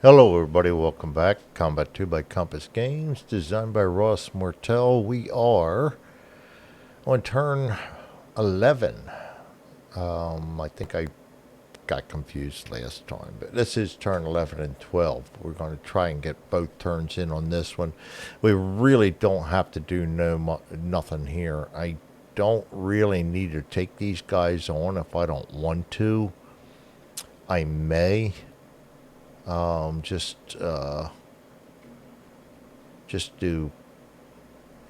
Hello, everybody. Welcome back. Combat 2 by Compass Games, designed by Ross Mortel. We are on turn 11. I think I got confused last time, but this is turn 11 and 12. We're going to try and get both turns in on this one. We really don't have to do nothing here. I don't really need to take these guys on if I don't want to. I may just do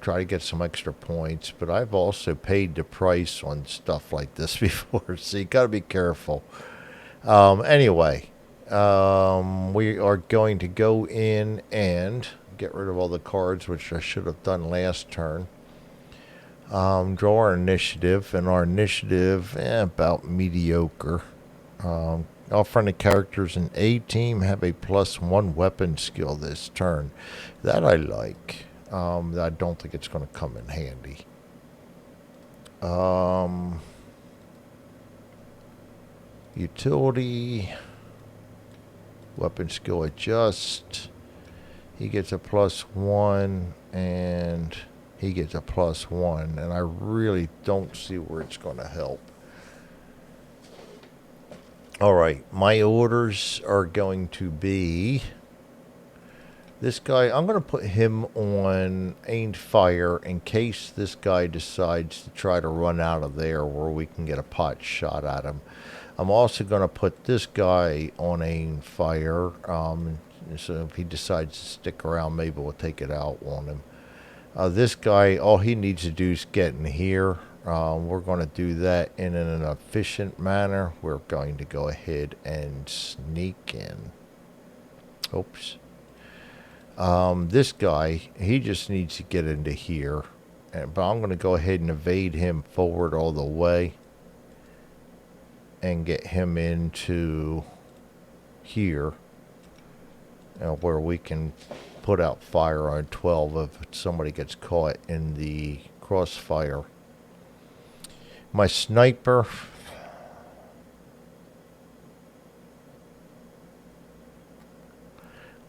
try to get some extra points, but I've also paid the price on stuff like this before, so you got to be careful. Anyway, we are going to go in and get rid of all the cards, which I should have done last turn. Draw our initiative, and our initiative, about mediocre. All friendly characters in A team have a +1 weapon skill this turn. That I like. I don't think it's going to come in handy. Utility. Weapon skill adjust. He gets a +1 and he gets a +1. And I really don't see where it's going to help. Alright, my orders are going to be this guy. I'm going to put him on aimed fire in case this guy decides to try to run out of there where we can get a pot shot at him. I'm also going to put this guy on aimed fire. So if he decides to stick around, maybe we'll take it out on him. This guy, all he needs to do is get in here. We're going to do that in an efficient manner. We're going to go ahead and sneak in. Oops. This guy, he just needs to get into here. But I'm going to go ahead and evade him forward all the way. And get him into here. Where we can put out fire on 12 if somebody gets caught in the crossfire. My sniper,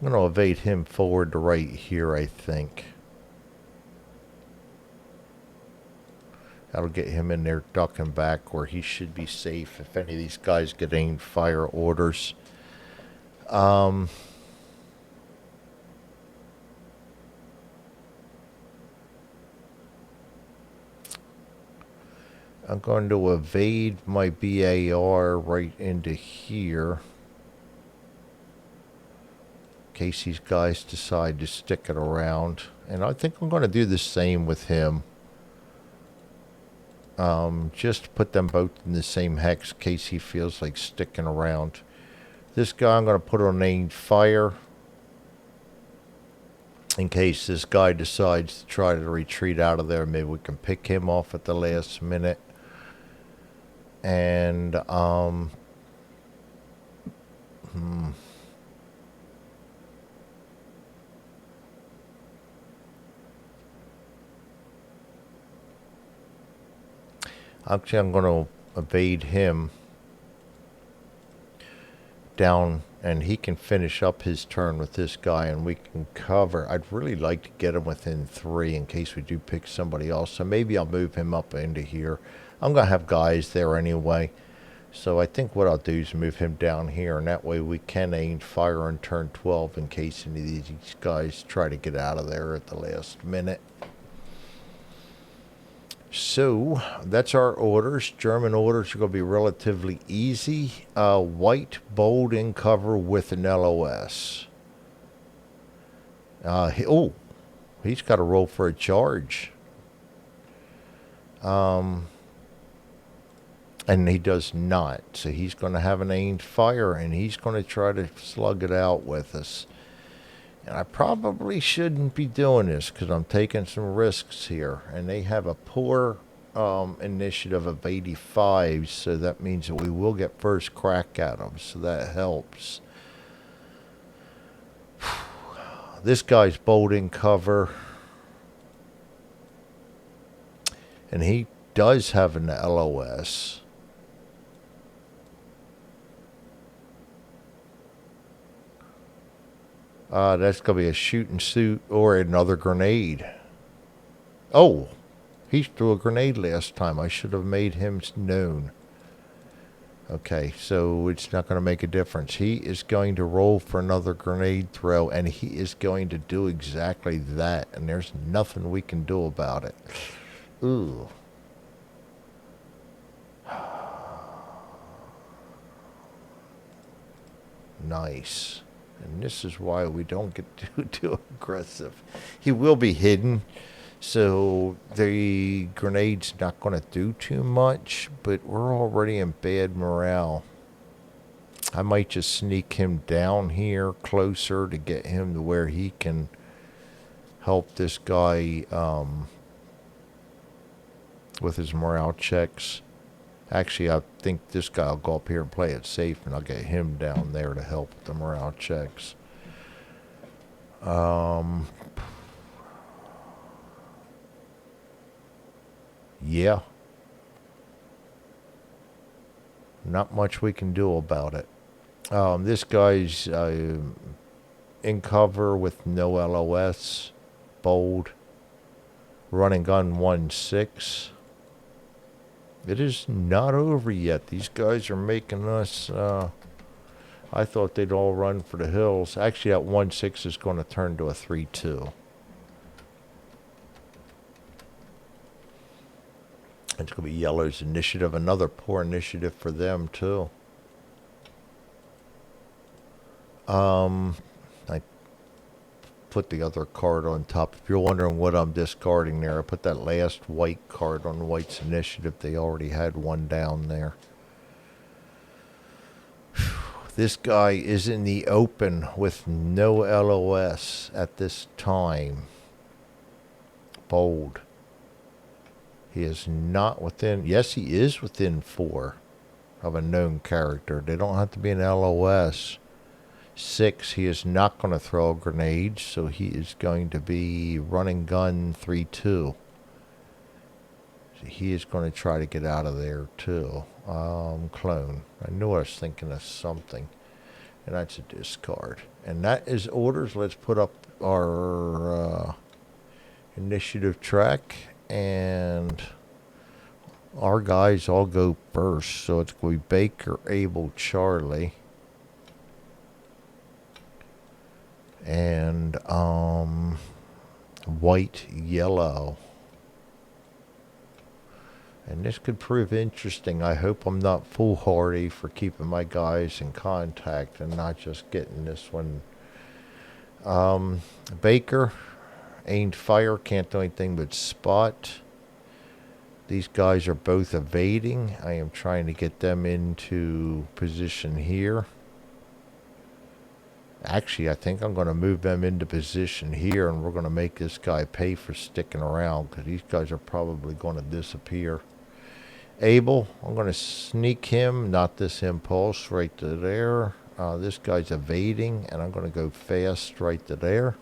I'm going to evade him forward to right here, I think. That'll get him in there ducking back where he should be safe if any of these guys get aimed fire orders. I'm going to evade my BAR right into here. In case these guys decide to stick it around. And I think I'm going to do the same with him. Just put them both in the same hex in case he feels like sticking around. This guy I'm going to put on aimed fire. In case this guy decides to try to retreat out of there, maybe we can pick him off at the last minute. And actually, I'm going to evade him down, and he can finish up his turn with this guy, and we can cover. I'd really like to get him within 3 in case we do pick somebody else. So maybe I'll move him up into here. I'm going to have guys there anyway. So I think what I'll do is move him down here, and that way we can aim fire on turn 12 in case any of these guys try to get out of there at the last minute. So that's our orders. German orders are going to be relatively easy. White, bold, in cover with an LOS. He's got to roll for a charge. And he does not. So he's going to have an aimed fire, and he's going to try to slug it out with us. And I probably shouldn't be doing this because I'm taking some risks here. And they have a poor initiative of 85, so that means that we will get first crack at them. So that helps. This guy's bold in cover. And he does have an LOS. That's going to be a shooting suit or another grenade. Oh, he threw a grenade last time. I should have made him known. Okay, so it's not going to make a difference. He is going to roll for another grenade throw, and he is going to do exactly that, and there's nothing we can do about it. Ooh. Nice. And this is why we don't get too aggressive. He will be hidden, so the grenade's not going to do too much, but we're already in bad morale. I might just sneak him down here closer to get him to where he can help this guy with his morale checks. Actually, I think this guy will go up here and play it safe, and I'll get him down there to help with the morale checks. Yeah. Not much we can do about it. This guy's in cover with no LOS. Bold. Running gun 1-6. It is not over yet. These guys are making us... I thought they'd all run for the hills. Actually, that 1-6 is going to turn to a 3-2. It's going to be Yellow's initiative. Another poor initiative for them, too. I put the other card on top. If you're wondering what I'm discarding there, I put that last white card on White's initiative. They already had one down there. This guy is in the open with no LOS at this time. Bold. He is not within... Yes, he is within 4 of a known character. They don't have to be an LOS. 6, he is not going to throw a grenade, so he is going to be running gun 3-2. So he is going to try to get out of there, too. Clone. I knew I was thinking of something. And that's a discard. And that is orders. Let's put up our initiative track. And our guys all go first. So it's going to be Baker, Abel, Charlie. And White, Yellow. And this could prove interesting. I hope I'm not foolhardy for keeping my guys in contact and not just getting this one. Baker, aimed fire, can't do anything but spot. These guys are both evading. I am trying to get them into position here. Actually, I think I'm going to move them into position here, and we're going to make this guy pay for sticking around, because these guys are probably going to disappear. Abel, I'm going to sneak him, not this impulse, right to there. This guy's evading, and I'm going to go fast right to there.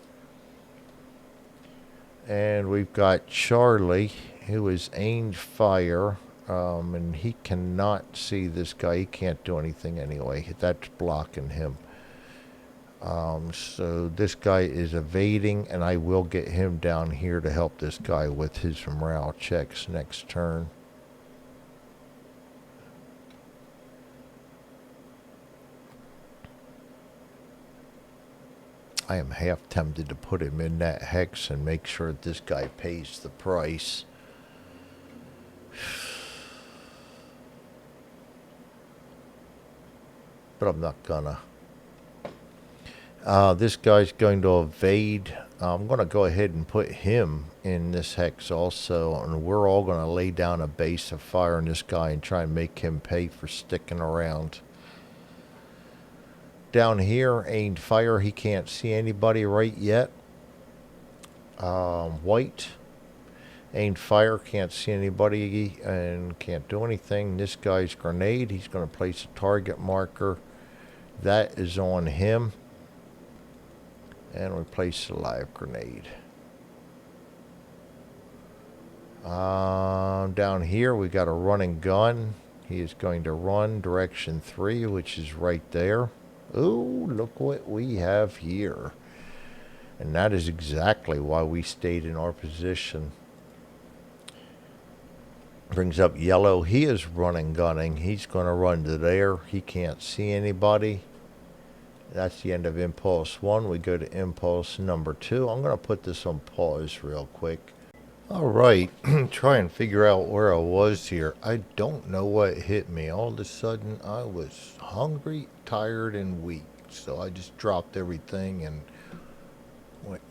And we've got Charlie, who is aimed fire, and he cannot see this guy. He can't do anything anyway. That's blocking him. So this guy is evading, and I will get him down here to help this guy with his morale checks next turn. I am half tempted to put him in that hex and make sure that this guy pays the price. But I'm not gonna. This guy's going to evade. I'm going to go ahead and put him in this hex also. And we're all going to lay down a base of fire on this guy and try and make him pay for sticking around. Down here, aimed fire. He can't see anybody right yet. White. Aimed fire. Can't see anybody and can't do anything. This guy's grenade. He's going to place a target marker. That is on him. And we place a live grenade. Down here we got a running gun. He is going to run direction 3, which is right there. Ooh, look what we have here. And that is exactly why we stayed in our position. Brings up yellow. He is running gunning. He's going to run to there. He can't see anybody. That's the end of impulse 1. We go to impulse number 2. I'm going to put this on pause real quick. All right. Try and figure out where I was here. I don't know what hit me. All of a sudden, I was hungry, tired, and weak. So I just dropped everything and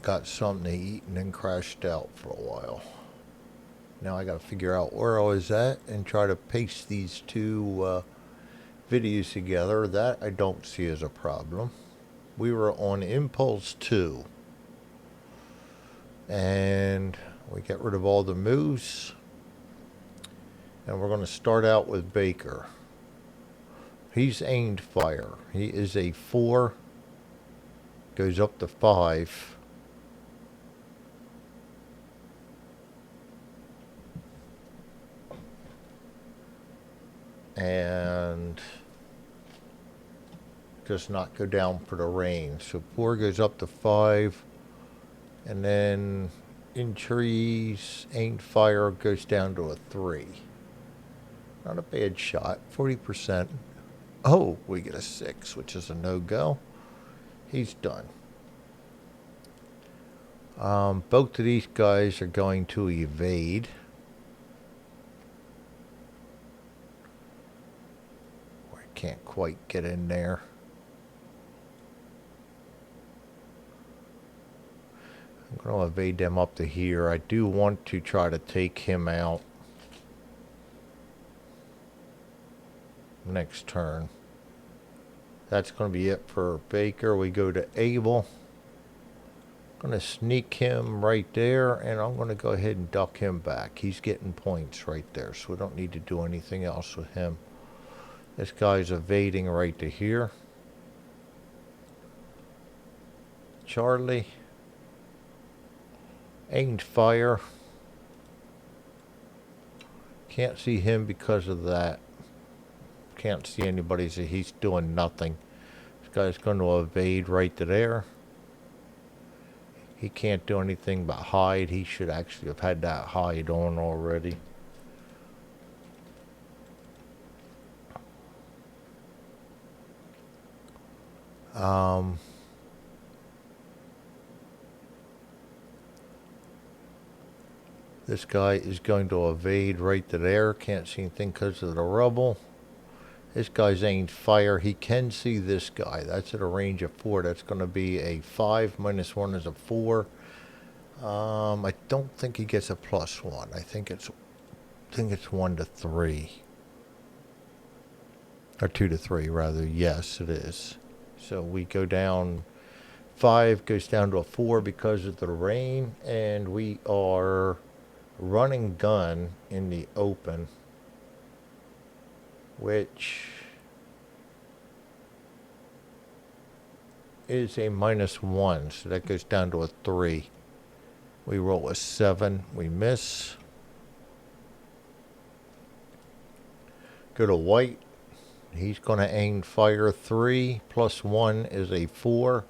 got something to eat and then crashed out for a while. Now I got to figure out where I was at and try to paste these two videos together. That I don't see as a problem. We were on impulse 2. And we get rid of all the moves. And we're going to start out with Baker. He's aimed fire. He is a 4. Goes up to 5. And does not go down for the range. So 4 goes up to 5. And then in trees, aimed fire goes down to a 3. Not a bad shot. 40%. Oh, we get a 6, which is a no-go. He's done. Both of these guys are going to evade. I can't quite get in there. I'm going to evade them up to here. I do want to try to take him out next turn. That's going to be it for Baker. We go to Abel. I'm going to sneak him right there, and I'm going to go ahead and duck him back. He's getting points right there, so we don't need to do anything else with him. This guy's evading right to here. Charlie. Aimed fire. Can't see him because of that. Can't see anybody, so he's doing nothing. This guy's going to evade right to there. He can't do anything but hide. He should actually have had that hide on already. This guy is going to evade right to there. Can't see anything because of the rubble. This guy's aimed fire. He can see this guy. That's at a range of 4. That's going to be a 5. Minus 1 is a 4. I don't think he gets a +1. I think it's 1 to 3. Or 2 to 3, rather. Yes, it is. So we go down. 5 goes down to a 4 because of the rain. And we are running gun in the open, which is a -1, so that goes down to a 3. We roll a 7, we miss. Go to white. He's going to aim fire 3 + 1 is a 4.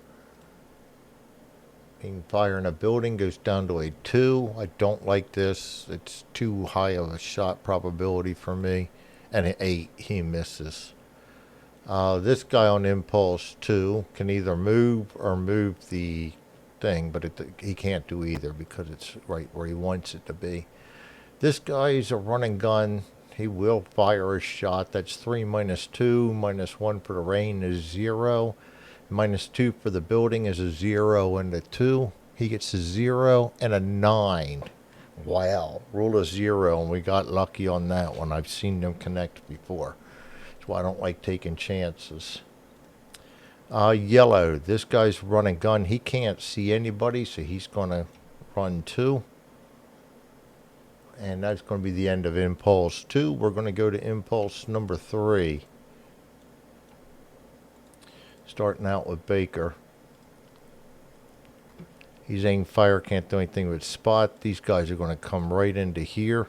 Aim fire in a building goes down to a 2. I don't like this. It's too high of a shot probability for me. And an 8, he misses. This guy on impulse 2 can either move or move the thing, but he can't do either because it's right where he wants it to be. This guy is a running gun. He will fire a shot. That's 3 - 2. -1 for the rain is 0. -2 for the building is a 0 and a 2. He gets a 0 and a 9. Wow. Rule of 0, and we got lucky on that one. I've seen them connect before. That's why I don't like taking chances. Yellow. This guy's running gun. He can't see anybody, so he's going to run 2. And that's going to be the end of impulse 2. We're going to go to impulse number 3. Starting out with Baker. He's aimed fire, can't do anything with spot. These guys are going to come right into here.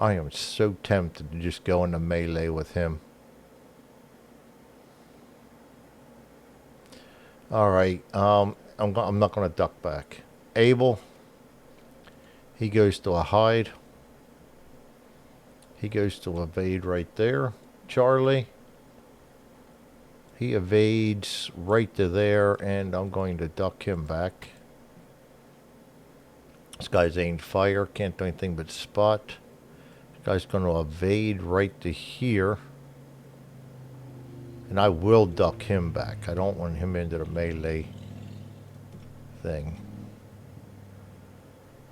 I am so tempted to just go into melee with him. All right. I'm not going to duck back. Abel. He goes to a hide. He goes to evade right there. Charlie. He evades right to there, and I'm going to duck him back. This guy's aimed fire. Can't do anything but spot. This guy's going to evade right to here. And I will duck him back. I don't want him into the melee thing.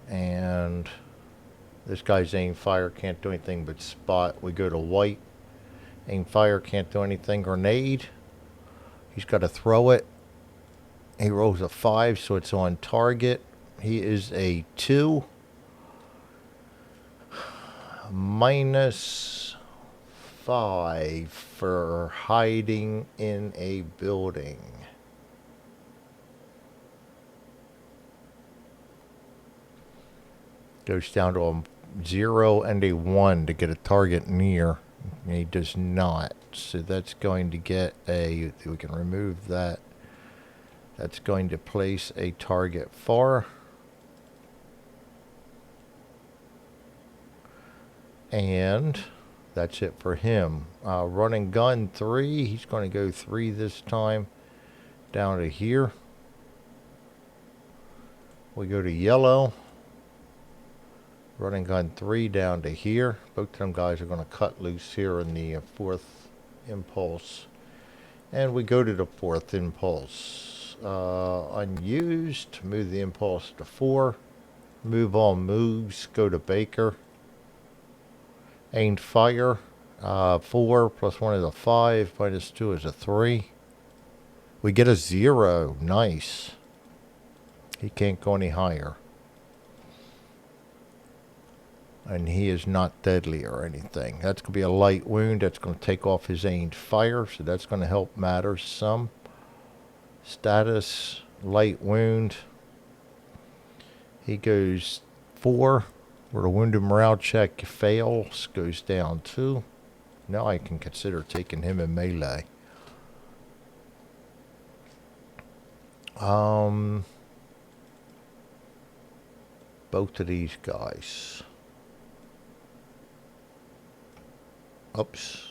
And this guy's aim fire, can't do anything but spot. We go to white. Aim fire, can't do anything. Grenade. He's got to throw it. He rolls a 5, so it's on target. He is a 2. -5 for hiding in a building. Goes down to a 0 and a 1 to get a target near. He does not. So that's going to get a... We can remove that. That's going to place a target far. And that's it for him. Running gun 3. He's going to go 3 this time. Down to here. We go to yellow. Running gun 3 down to here. Both of them guys are going to cut loose here in the 4th impulse. And we go to the 4th impulse. Unused. Move the impulse to 4. Move all moves. Go to Baker. Aimed fire. 4 plus 1 is a 5. Minus 2 is a 3. We get a 0. Nice. He can't go any higher. And he is not deadly or anything. That's going to be a light wound. That's going to take off his aimed fire. So that's going to help matters some. Status. Light wound. He goes 4. Where the wounded morale check fails. Goes down 2. Now I can consider taking him in melee. Both of these guys. Oops.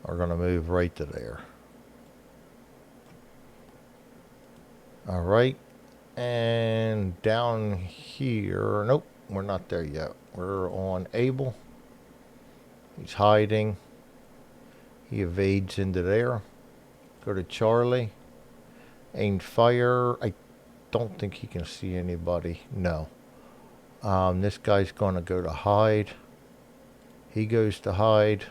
Are going to move right to there. Alright. And down here. Nope. We're not there yet. We're on Abel. He's hiding. He evades into there. Go to Charlie. Aimed fire. I don't think he can see anybody. No. This guy's going to go to hide. He goes to hide.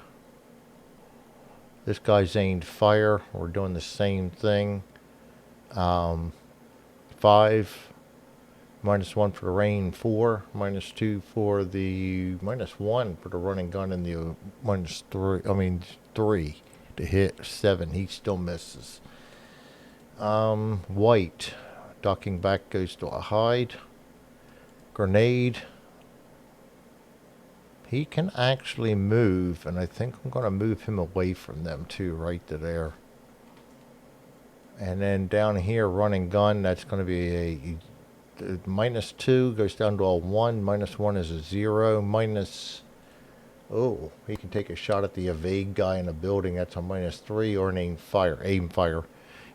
This guy's aimed fire. We're doing the same thing. 5. -1 for the rain. 4. -2 for the... -1 for the running gun and the -3. 3 to hit. 7. He still misses. White. Ducking back goes to a hide. Grenade. He can actually move, and I think I'm going to move him away from them too, right to there. And then down here, running gun, that's going to be a -2, goes down to a 1. -1 is a 0. Oh, he can take a shot at the evade guy in a building. That's a -3 or an aim fire.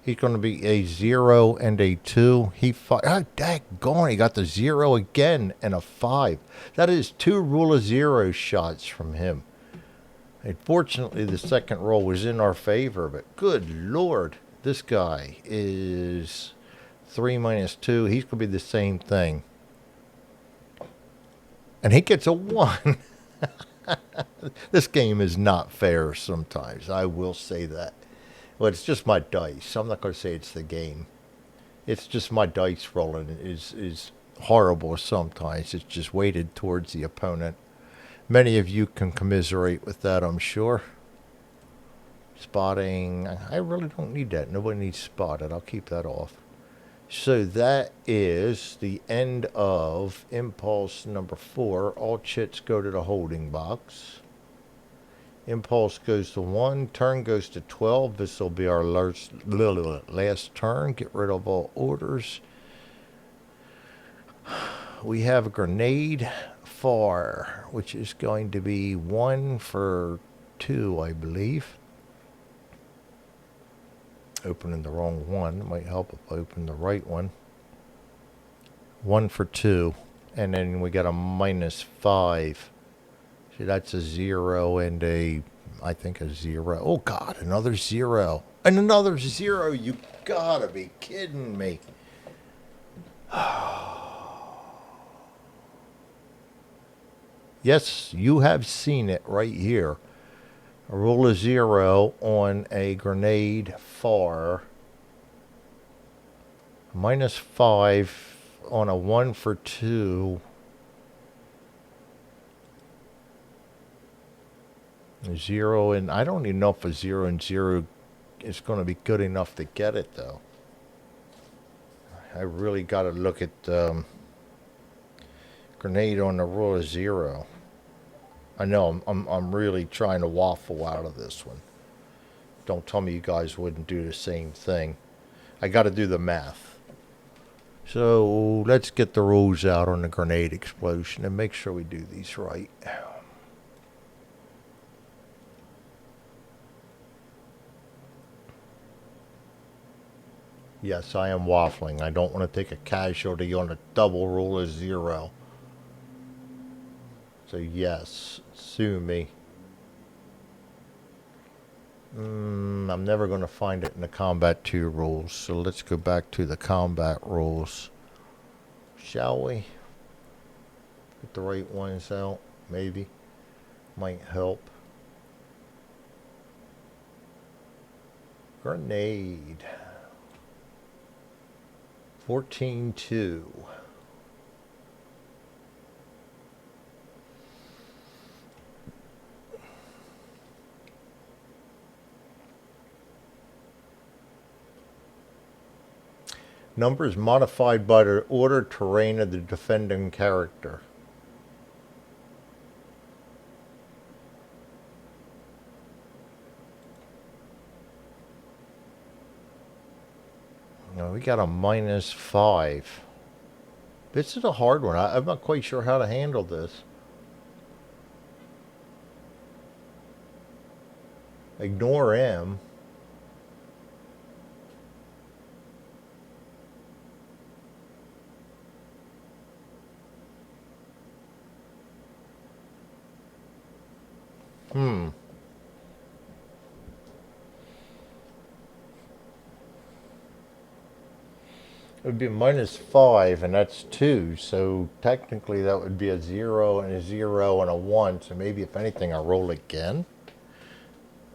He's going to be a 0 and a 2. He fired. Oh, daggone. He got the 0 again and a 5. That is 2 rule of 0 shots from him. Unfortunately, the second roll was in our favor, but good Lord. This guy is 3 -2. He's going to be the same thing. And he gets a 1. This game is not fair sometimes. I will say that. Well, it's just my dice. I'm not going to say it's the game. It's just my dice rolling is horrible sometimes. It's just weighted towards the opponent. Many of you can commiserate with that, I'm sure. Spotting. I really don't need that. Nobody needs spotted. I'll keep that off. So that is the end of impulse number 4. All chits go to the holding box. Impulse goes to 1. Turn goes to 12. This will be our last turn. Get rid of all orders. We have a grenade fire, which is going to be 1 for 2, I believe. Opening the wrong one might help if I open the right one. 1 for 2. And then we got a -5. See, that's a 0 and I think a 0. Oh, God, another 0. And another 0. You gotta be kidding me. Yes, you have seen it right here. A roll of 0 on a grenade far. -5 on a 1 for 2. 0 and I don't even know if a 0 and 0 is going to be good enough to get it though. I really got to look at grenade on the roll of 0. I know I'm really trying to waffle out of this one. Don't tell me you guys wouldn't do the same thing. I got to do the math. So let's get the rules out on the grenade explosion and make sure we do these right. Yes, I am waffling. I don't want to take a casualty on a double roll of 0. So yes, sue me. I'm never going to find it in the Combat 2 rules. So let's go back to the Combat rules. Shall we? Get the right ones out, maybe. Might help. Grenade. 14-2. Number is modified by the order terrain of the defending character. Now we got a -5. This is a hard one. I'm not quite sure how to handle this. Ignore M. It would be -5, and that's 2. So technically that would be a 0 and a 0 and a 1. So maybe if anything, I roll again.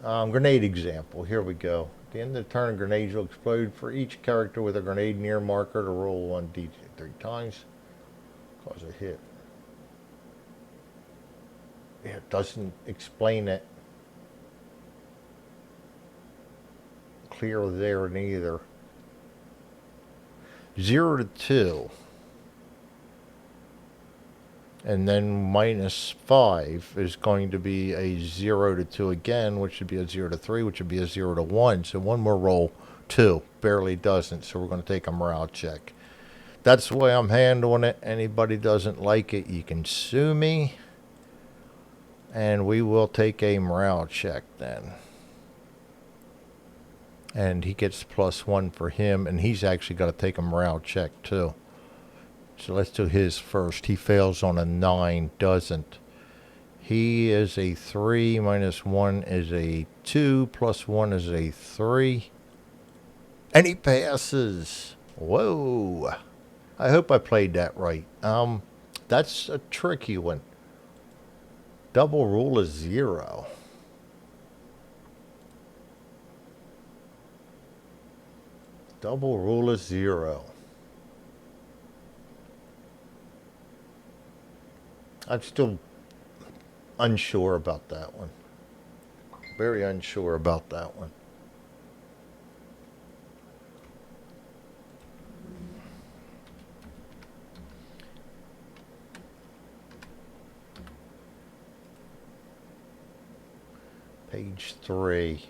Grenade example. Here we go. At the end of the turn, grenades will explode for each character with a grenade near marker to roll 1d 3 times. Cause a hit. Yeah, it doesn't explain it clear there neither. 0 to 2. And then -5 is going to be a 0 to 2 again, which would be a 0 to 3, which would be a 0 to 1. So one more roll, 2. Barely doesn't, so we're going to take a morale check. That's the way I'm handling it. Anybody doesn't like it, you can sue me. And we will take a morale check then. And he gets +1 for him, and he's actually got to take a morale check too. So let's do his first. He fails on a 9, doesn't. He is a 3, -1 is a 2, +1 is a 3. And he passes. Whoa. I hope I played that right. That's a tricky one. Double rule is 0. Double rule is 0. I'm still unsure about that one. Very unsure about that one. Page 3.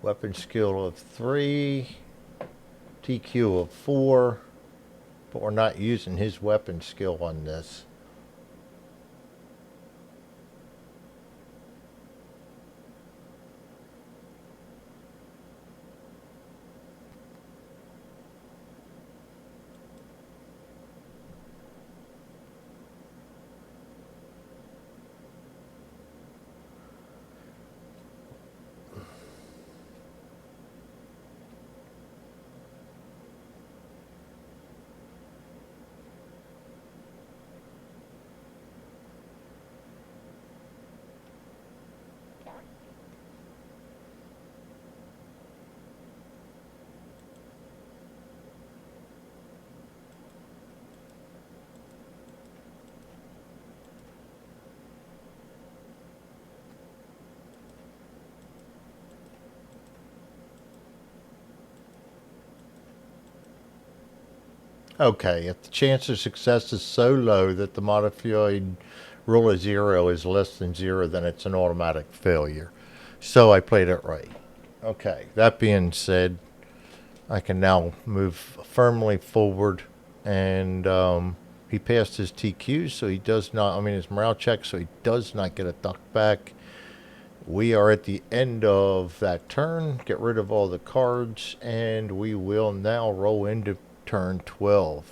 Weapon skill of 3. TQ of 4. But we're not using his weapon skill on this. Okay, if the chance of success is so low that the modified rule of 0 is less than 0, then it's an automatic failure. So I played it right. Okay, that being said, I can now move firmly forward, and he passed his TQ, so he does not, I mean his morale check, so he does not get a duck back. We are at the end of that turn. Get rid of all the cards, and we will now roll into turn 12.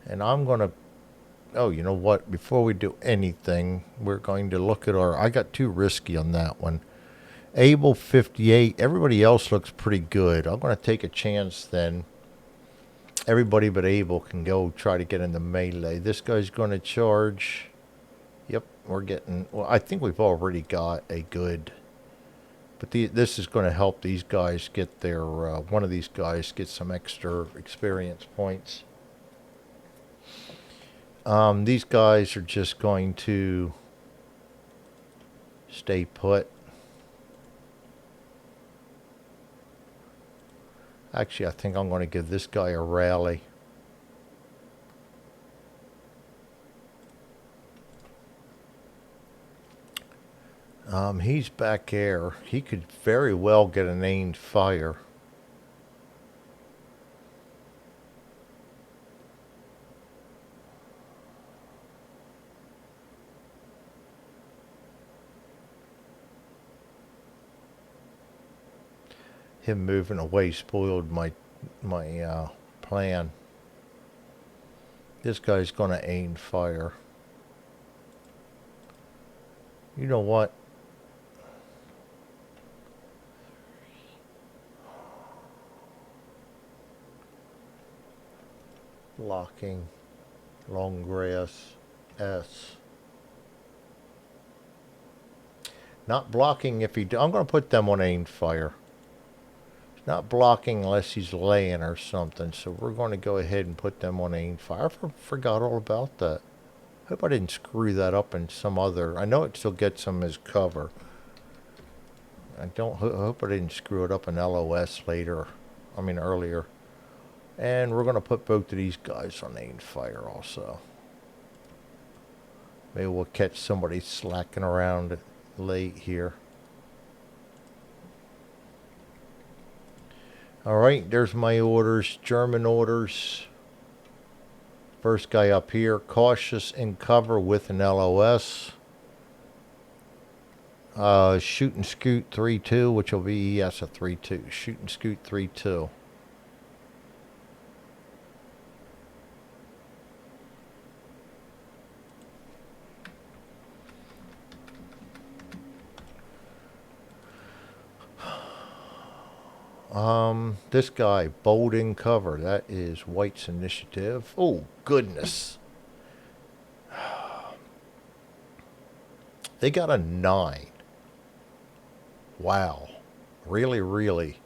And I'm going to, oh, you know what? Before we do anything, we're going to look at our, I got too risky on that one. Able 58. Everybody else looks pretty good. I'm going to take a chance then. Everybody but Able can go try to get in the melee. This guy's going to charge. Yep, we're getting, well, I think we've already got a good, but this is going to help these guys get their, one of these guys get some extra experience points. These guys are just going to stay put. Actually, I think I'm going to give this guy a rally. He's back there. He could very well get an aimed fire. Him moving away spoiled my plan. This guy's going to aim fire. You know what? Blocking, long grass, S. Not blocking if he. I'm going to put them on aimed fire. Not blocking unless he's laying or something. So we're going to go ahead and put them on aimed fire. I forgot all about that. Hope I didn't screw that up in some other. I know it still gets them as cover. I hope I didn't screw it up in LOS later. I mean earlier. And we're going to put both of these guys on aimed fire also. Maybe we'll catch somebody slacking around late here. Alright, there's my orders. German orders. First guy up here. Cautious in cover with an LOS. Shoot and scoot 3-2, which will be, yes, a 3-2. Shoot and scoot 3-2. This guy, bold in cover. That is White's initiative. Oh, goodness. They got a 9. Wow. Really, really.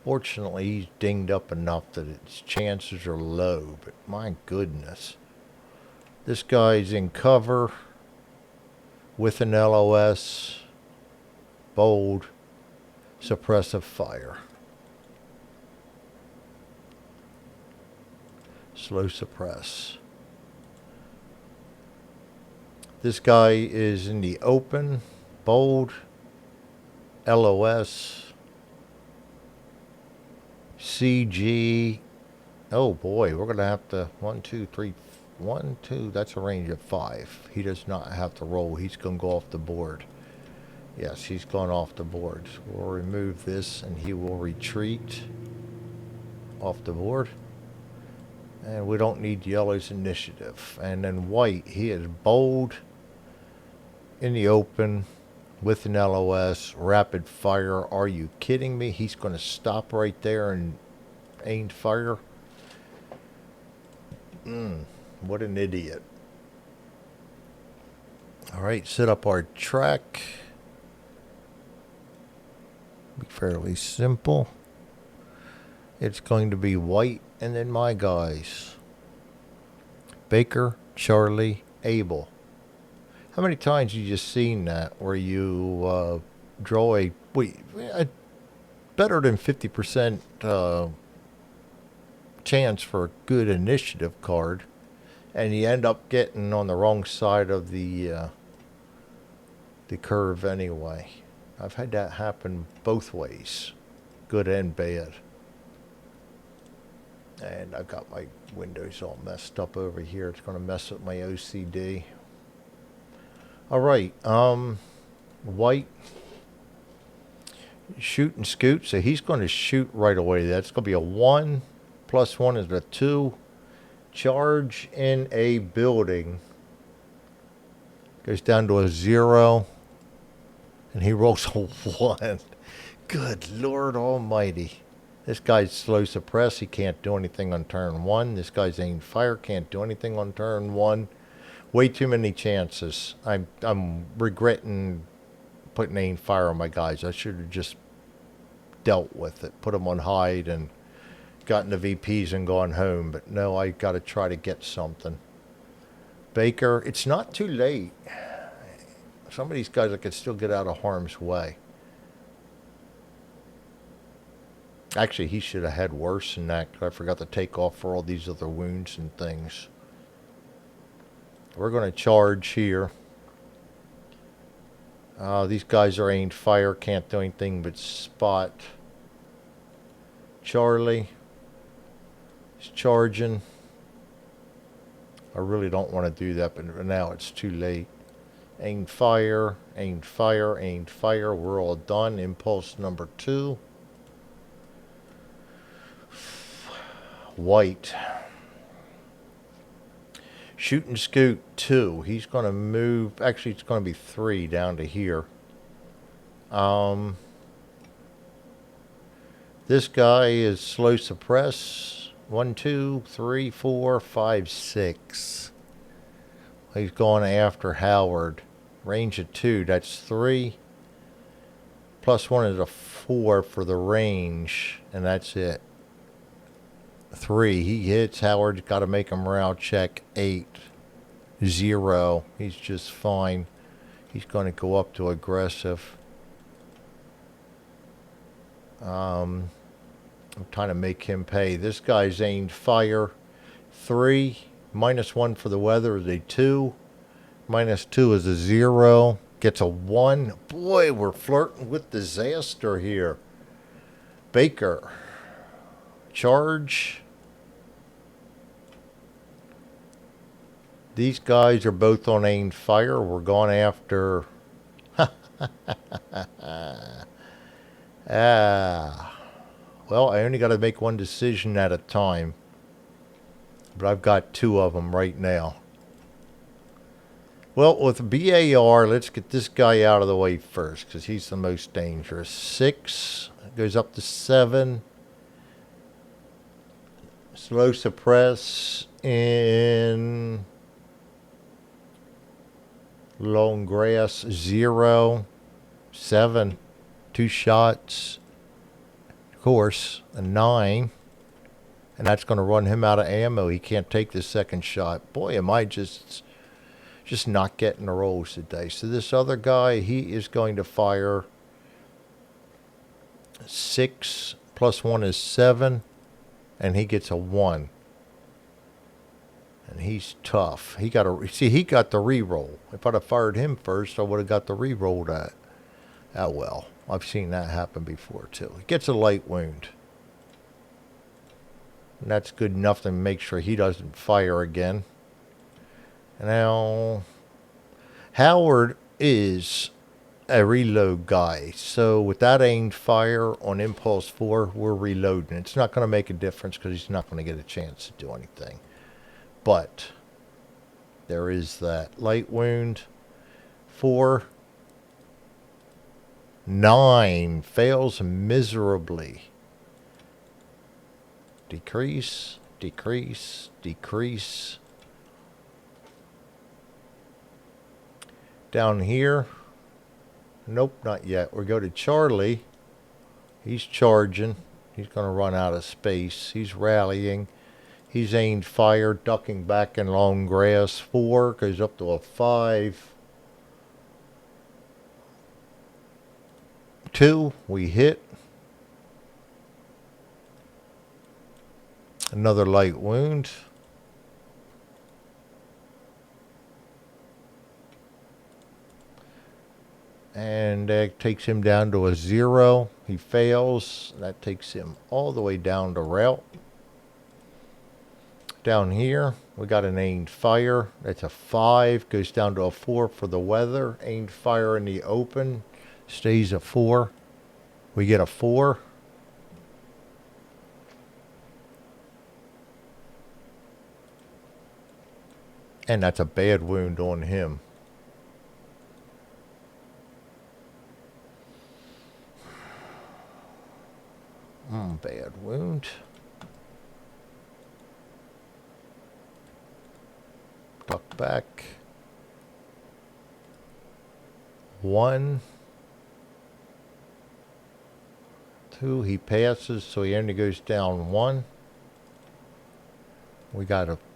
Fortunately, he's dinged up enough that its chances are low, but my goodness. This guy's in cover. with an LOS, bold, suppressive fire. Slow suppress. This guy is in the open, bold, LOS, CG. Oh boy, we're going to have to 1, 2, 3, 1, 2. That's a range of 5. He does not have to roll. He's going to go off the board. Yes, he's gone off the board. So we'll remove this and he will retreat off the board. And we don't need yellow's initiative. And then white, he is bold, in the open, with an LOS, rapid fire. Are you kidding me? He's going to stop right there and aim fire. What an idiot. All right, set up our track. Be fairly simple. It's going to be white and then my guys. Baker, Charlie, Abel. How many times have you just seen that where you draw a better than 50% chance for a good initiative card, and you end up getting on the wrong side of the curve anyway? I've had that happen both ways, good and bad. And I've got my windows all messed up over here. It's going to mess with my OCD. All right, white, shoot and scoot. So he's going to shoot right away. That's going to be a 1. +1 is a 2. Charge in a building. Goes down to a 0. And he rolls a 1. Good Lord Almighty. This guy's slow suppress. He can't do anything on turn 1. This guy's aim fire. Can't do anything on turn 1. Way too many chances. I'm regretting putting aim fire on my guys. I should have just dealt with it. Put them on hide and gotten the VPs and gone home. But no, I got to try to get something. Baker, it's not too late. Some of these guys I could still get out of harm's way. Actually, he should have had worse than that. I forgot to take off for all these other wounds and things. We're going to charge here. These guys are aimed fire. Can't do anything but spot. Charlie is charging. I really don't want to do that, but now it's too late. Aimed fire, aimed fire, aimed fire. We're all done. Impulse number 2. White. Shoot and scoot 2. He's going to move. Actually, it's going to be 3 down to here. This guy is slow suppress. 1, 2, 3, 4, 5, 6. He's going after Howard. Range of 2. That's 3. +1 is a 4 for the range, and that's it. 3. He hits. Howard's got to make him morale check. 8. 0. He's just fine. He's going to go up to aggressive. I'm trying to make him pay. This guy's aimed fire. 3. -1 for the weather is a 2. -2 is a 0. Gets a 1. Boy, we're flirting with disaster here. Baker. Charge. These guys are both on aimed fire. We're going after... Well, I only got to make one decision at a time. But I've got 2 of them right now. Well, with BAR, let's get this guy out of the way first, because he's the most dangerous. 6 goes up to 7. Slow suppress in long grass. 0. 7. 2 shots. Of course, a 9. And that's going to run him out of ammo. He can't take the second shot. Boy, am I just just not getting the rolls today. So this other guy, he is going to fire 6 plus 1 is 7, and he gets a 1. And he's tough. He got he got the re-roll. If I'd have fired him first, I would have got the re-roll that. Oh well, I've seen that happen before too. He gets a light wound. And that's good enough to make sure he doesn't fire again. Now, Howard is a reload guy. So with that aimed fire on impulse 4, we're reloading. It's not going to make a difference because he's not going to get a chance to do anything. But there is that light wound. 4. 9 fails miserably. Decrease, decrease, decrease. Down here. Nope, not yet. We go to Charlie. He's charging. He's going to run out of space. He's rallying. He's aimed fire, ducking back in long grass. 4 goes up to a 5. 2, we hit. Another light wound. And that takes him down to a 0. He fails. That takes him all the way down to route. Down here, we got an aimed fire. That's a 5. Goes down to a 4 for the weather. Aimed fire in the open. Stays a 4. We get a 4. And that's a bad wound on him. Bad wound. Duck back. 1. 2. He passes, so he only goes down 1. We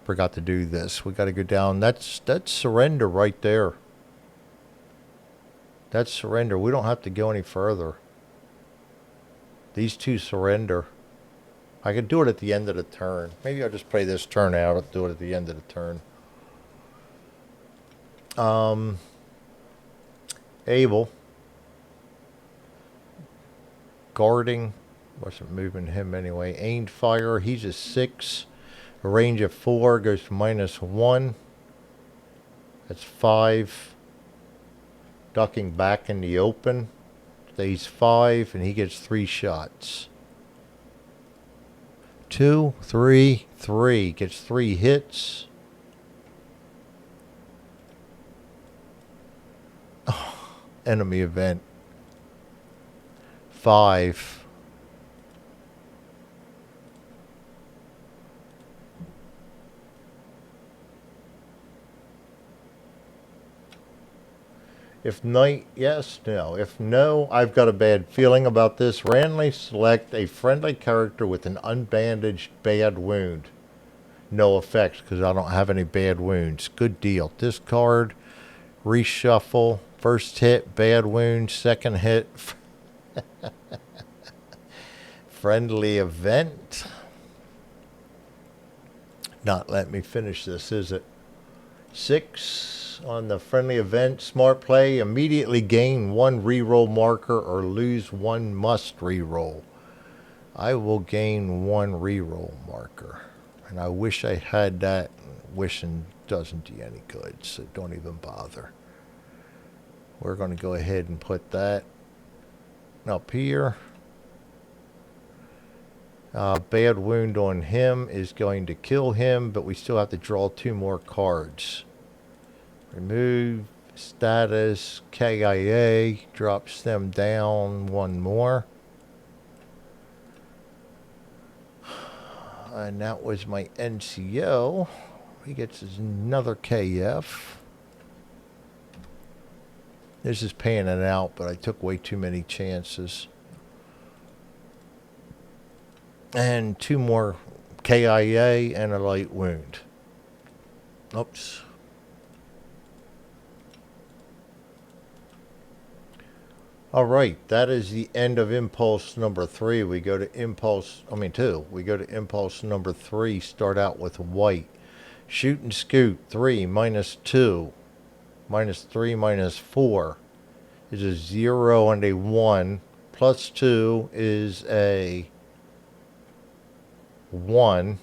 forgot to do this. We got to go down. That's surrender right there. That's surrender. We don't have to go any further. These 2 surrender. I could do it at the end of the turn. Maybe I'll just play this turn out and do it at the end of the turn. Abel. Guarding. Wasn't moving him anyway. Aimed fire. He's a 6. A range of 4 goes to -1. That's 5. Ducking back in the open. Stays 5, and he gets 3 shots. 2, 3, 3. Gets 3 hits. Oh, enemy event. 5. If night, yes, no. If no, I've got a bad feeling about this. Randomly select a friendly character with an unbandaged bad wound. No effects because I don't have any bad wounds. Good deal. Discard, reshuffle. First hit, bad wound. Second hit, friendly event. Not let me finish this, is it? 6. On the friendly event, smart play, immediately gain 1 reroll marker or lose 1 must reroll. I will gain 1 reroll marker. And I wish I had that. Wishing doesn't do you any good, so don't even bother. We're going to go ahead and put that up here. Bad wound on him is going to kill him, but we still have to draw 2 more cards. Remove status, KIA, drops them down 1 more. And that was my NCO. He gets another KF. This is paying it out, but I took way too many chances. And 2 more KIA and a light wound. Oops. All right, that is the end of impulse number 3. We go to impulse, 2. We go to impulse number 3. Start out with white. Shoot and scoot. 3 minus 2 minus 3 minus 4 is a 0 and a 1. Plus 2 is a 1.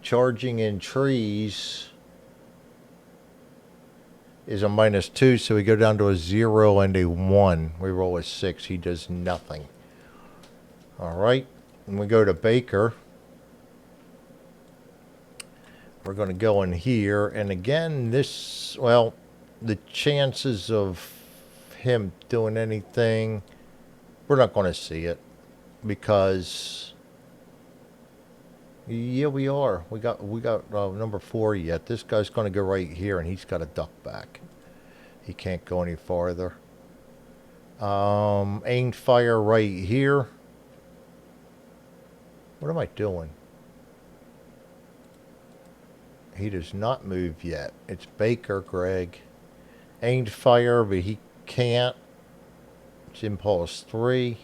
Charging in trees is a minus 2, so we go down to a 0 and a 1. We roll a 6. He does nothing. All right. And we go to Baker. We're going to go in here. And again, this, well, the chances of him doing anything, we're not going to see it. Because, yeah, we are. We got number 4 yet. This guy's going to go right here, and he's got a duck back. He can't go any farther. Aim fire right here. What am I doing? He does not move yet. It's Baker, Greg. Aimed fire, but he can't. It's impulse 3.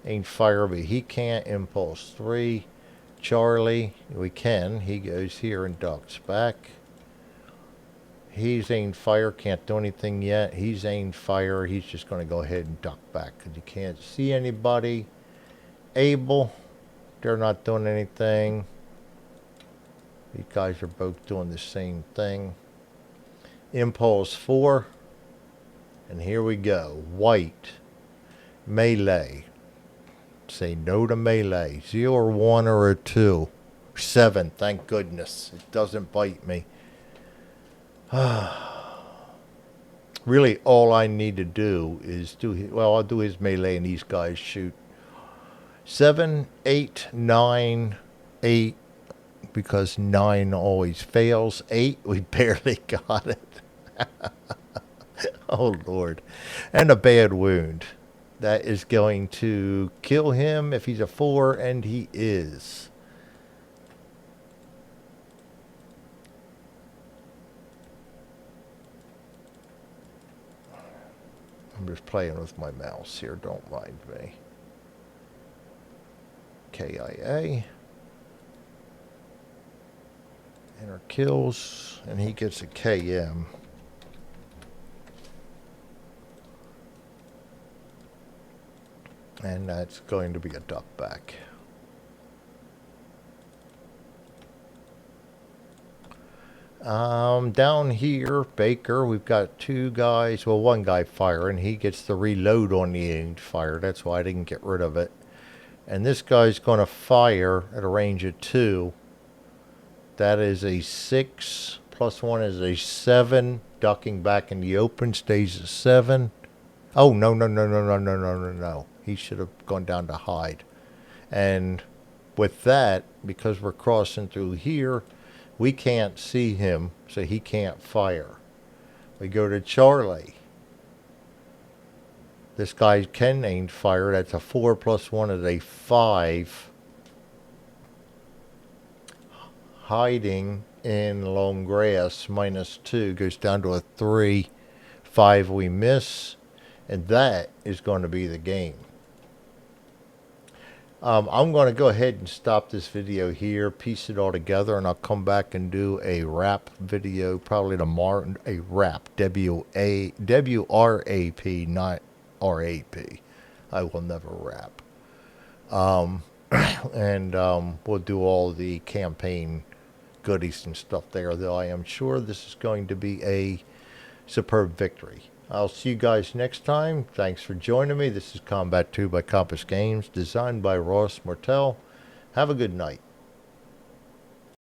Aimed fire, but he can't. Impulse 3. Charlie, we can. He goes here and ducks back. He's aimed fire, can't do anything yet. He's aimed fire. He's just going to go ahead and duck back because he can't see anybody. Abel, they're not doing anything. These guys are both doing the same thing. Impulse 4. And here we go. White. Melee. Say no to melee. 0 or 1 or a 2. 7. Thank goodness. It doesn't bite me. Really, all I need to do is do his, well, I'll do his melee and these guys shoot. 7, 8, 9, 8. Because 9 always fails. 8, we barely got it. Oh, Lord. And a bad wound. That is going to kill him if he's a 4, and he is. I'm just playing with my mouse here. Don't mind me. KIA. Enter kills, and he gets a KM. And that's going to be a duck back. Down here, Baker, we've got 2 guys. Well, 1 guy firing. He gets the reload on the aimed fire. That's why I didn't get rid of it. And this guy's going to fire at a range of 2. That is a 6. Plus 1 is a 7. Ducking back in the open stays a 7. Oh, no. He should have gone down to hide. And with that, because we're crossing through here, we can't see him, so he can't fire. We go to Charlie. This guy can aim fire. That's a 4 plus 1 is a 5. Hiding in long grass, minus 2 goes down to a 3. 5 we miss. And that is going to be the game. I'm going to go ahead and stop this video here, piece it all together, and I'll come back and do a wrap video probably tomorrow. A wrap, W-R-A-P, not R-A-P. I will never wrap. And we'll do all the campaign goodies and stuff there, though I am sure this is going to be a superb victory. I'll see you guys next time. Thanks for joining me. This is Combat 2 by Compass Games, designed by Ross Mortel. Have a good night.